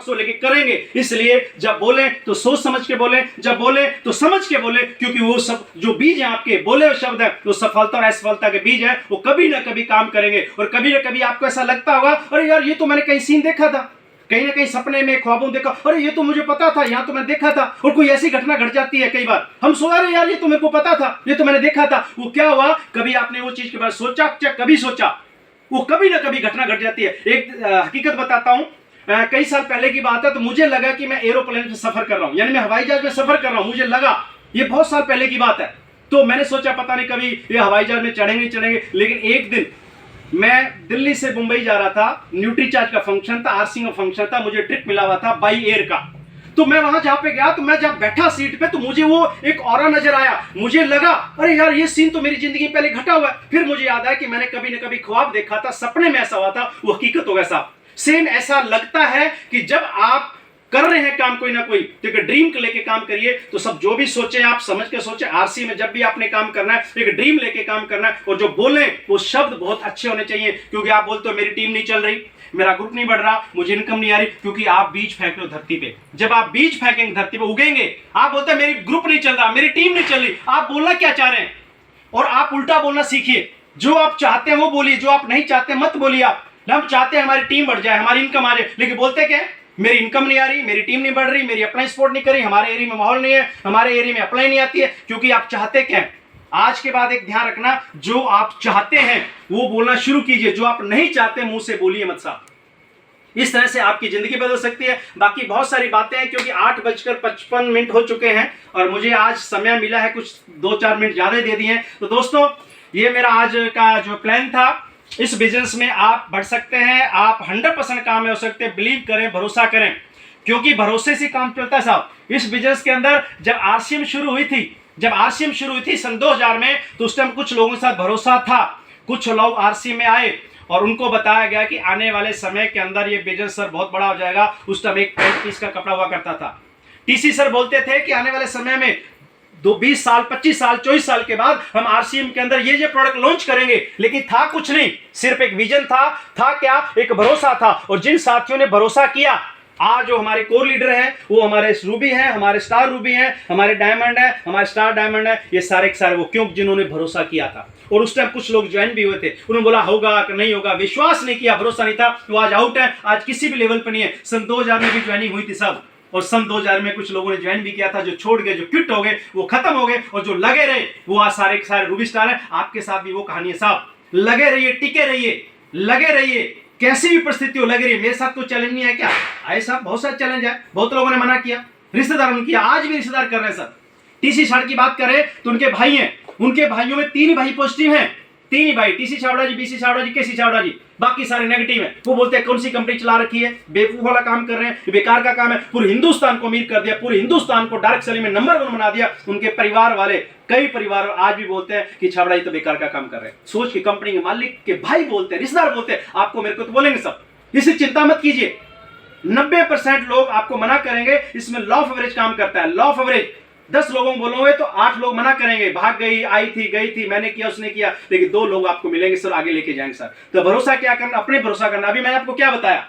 को लेके करेंगे। इसलिए जब बोले तो सोच समझ के बोले, जब बोले तो समझ के बोले, क्योंकि वो सब जो बीज है आपके बोले हुए शब्द है, वो सफलता और असफलता के बीज है, वो कभी ना कभी काम करेंगे। और कभी ना कभी आपको ऐसा लगता होगा, अरे यार ये तो मैंने कहीं सीन देखा था, कहीं ना कहीं सपने में ख्वाबों देखा, अरे ये तो मुझे पता था, यहाँ तो मैंने देखा था। और कोई ऐसी घटना घट जाती है, कई बार हम सोच रहे यार ये तो मेरे को पता था, ये तो मैंने देखा था। वो क्या हुआ, कभी आपने वो चीज के बारे में सोचा, कभी सोचा, वो कभी ना कभी घटना घट जाती है। एक हकीकत बताता हूं, कई साल पहले की बात है, तो मुझे लगा कि मैं एरोप्लेन में सफर कर रहा हूं, यानी मैं हवाई जहाज में सफर कर रहा हूं। मुझे लगा, ये बहुत साल पहले की बात है, तो मैंने सोचा पता नहीं कभी ये हवाई जहाज में चढ़ेंगे नहीं चढ़ेंगे। लेकिन एक दिन मैं दिल्ली से मुंबई जा रहा था, न्यूट्रीचार्ज का फंक्शन था, आरसी का फंक्शन था, मुझे ट्रिप मिला हुआ था बाई एयर का। तो मैं वहां जहां पे गया, तो मैं जब बैठा सीट पे, तो मुझे वो एक ऑरा नजर आया। मुझे लगा अरे यार ये सीन तो मेरी जिंदगी में पहले घटा हुआ है। फिर मुझे याद आया कि मैंने कभी ना कभी ख्वाब देखा था, सपने में ऐसा हुआ था, वो हकीकत हो गया साहब। सेम ऐसा लगता है कि जब आप कर रहे हैं काम कोई ना कोई, तो एक ड्रीम को लेके काम करिए, तो सब जो भी सोचे आप समझ के सोचे। आरसी में जब भी आपने काम करना है, एक ड्रीम लेके काम करना है, और जो बोले वो शब्द बहुत अच्छे होने चाहिए। क्योंकि आप बोलते हो मेरी टीम नहीं चल रही, मेरा ग्रुप नहीं बढ़ रहा, मुझे इनकम नहीं आ रही, क्योंकि आप बीज फेंक रहे हो धरती पे। जब आप बीज फेंकेंगे धरती पे उगेंगे। आप बोलते हैं मेरी ग्रुप नहीं चल रहा, मेरी टीम नहीं चल रही, आप बोलना क्या चाह रहे हैं, और आप उल्टा बोलना सीखिए। जो आप चाहते हैं वो बोलिए, जो आप नहीं चाहते मत बोलिए। आप हम चाहते हैं हमारी टीम बढ़ जाए, हमारी इनकम आ जाए, लेकिन बोलते क्या है, मेरी इनकम नहीं आ रही, मेरी टीम नहीं बढ़ रही, मेरी अप्लाई सपोर्ट नहीं कर रही, हमारे एरिया में माहौल नहीं है, हमारे एरिया में अप्लाई नहीं आती है। क्योंकि आप चाहते क्या है। आज के बाद एक ध्यान रखना, जो आप चाहते हैं वो बोलना शुरू कीजिए, जो आप नहीं चाहते मुंह से बोलिए मत साहब। इस तरह से आपकी जिंदगी बदल सकती है। बाकी बहुत सारी बातें हैं, क्योंकि 8:55 हो चुके हैं और मुझे आज समय मिला है, कुछ 2-4 मिनट ज्यादा दे दिए हैं। तो दोस्तों ये मेरा आज का जो प्लान था, इस बिजनेस में आप बढ़ सकते हैं, आप 100% काम में हो सकते हैं। बिलीव करें, भरोसा करें, क्योंकि भरोसे से काम चलता है साहब। इस बिजनेस के अंदर जब आरसीएम शुरू हुई थी सन 2000 में, तो उस टाइम कुछ लोगों के साथ भरोसा था। कुछ लोग आरसीएम में आए और उनको बताया गया कि आने वाले समय के अंदर ये बिजनेस सर बहुत बड़ा हो जाएगा। उस टाइम एक 5 पीस का कपड़ा हुआ करता था। टीसी सर बोलते थे कि आने वाले समय में 20 साल, 25 साल, 24 साल के बाद हम आरसीएम के अंदर ये प्रोडक्ट लॉन्च करेंगे। लेकिन था कुछ नहीं, सिर्फ एक विजन था क्या, एक भरोसा था। और जिन साथियों ने भरोसा किया, आज जो हमारे कोर लीडर हैं वो हमारे रूबी हैं, हमारे स्टार रूबी हैं, हमारे डायमंड है, हमारे स्टार डायमंड है। ये सारे के सारे वो क्यों, जिन्होंने भरोसा किया था। और उस टाइम कुछ लोग ज्वाइन भी हुए थे, उन्होंने बोला होगा कि नहीं होगा, विश्वास नहीं किया, भरोसा नहीं था, तो आज आउट है, आज किसी भी लेवल पर नहीं है। सन 2000 में भी ज्वाइनिंग हुई थी सब, और सन 2000 में कुछ लोगों ने ज्वाइन भी किया था। जो छोड़ गए, जो क्विट हो गए, वो खत्म हो गए, और जो लगे रहे वो आज सारे के सारे रूबी स्टार है। आपके साथ भी वो कहानी है साहब। लगे रहिए, टिके रहिए, लगे रहिए, कैसी भी परिस्थिति हो लगे रहिए। मेरे साथ कोई चैलेंज नहीं है क्या? आए साहब, बहुत सारे चैलेंज है, बहुत लोगों ने मना किया, रिश्तेदारों ने किया, आज भी रिश्तेदार कर रहे हैं सर। टीसी छाड़ की बात करें तो उनके भाई हैं, उनके भाइयों में 3 भाई पॉजिटिव हैं, 3 ही भाई, टीसी छावड़ा जी, बीसी छावड़ा जी, केसी छावड़ा जी, बाकी सारे नेगेटिव हैं। वो बोलते हैं कौन सी कंपनी चला रखी है, बेवकूफ वाला काम कर रहे हैं, बेकार का काम है। पूरे हिंदुस्तान को अमीर कर दिया, पूरे हिंदुस्तान को डार्क सेलिंग में नंबर 1 बना दिया। उनके परिवार वाले, कई परिवार आज भी बोलते हैं कि छावड़ा जी तो बेकार का काम कर रहे हैं। सोच के कंपनी के मालिक के भाई बोलते हैं, रिश्तेदार बोलते हैं, आपको मेरे को तो बोलेंगे सब। इससे चिंता मत कीजिए, 90% लोग आपको मना करेंगे। इसमें लॉ ऑफ एवरेज काम करता है। लॉ ऑफ एवरेज 10 लोगों को बोलोगे तो 8 लोग मना करेंगे, भाग गई, आई थी, गई थी, मैंने किया, उसने किया, लेकिन 2 लोग आपको मिलेंगे सर, आगे लेके जाएंगे सर। तो भरोसा क्या करना, अपने भरोसा करना। अभी मैंने आपको क्या बताया,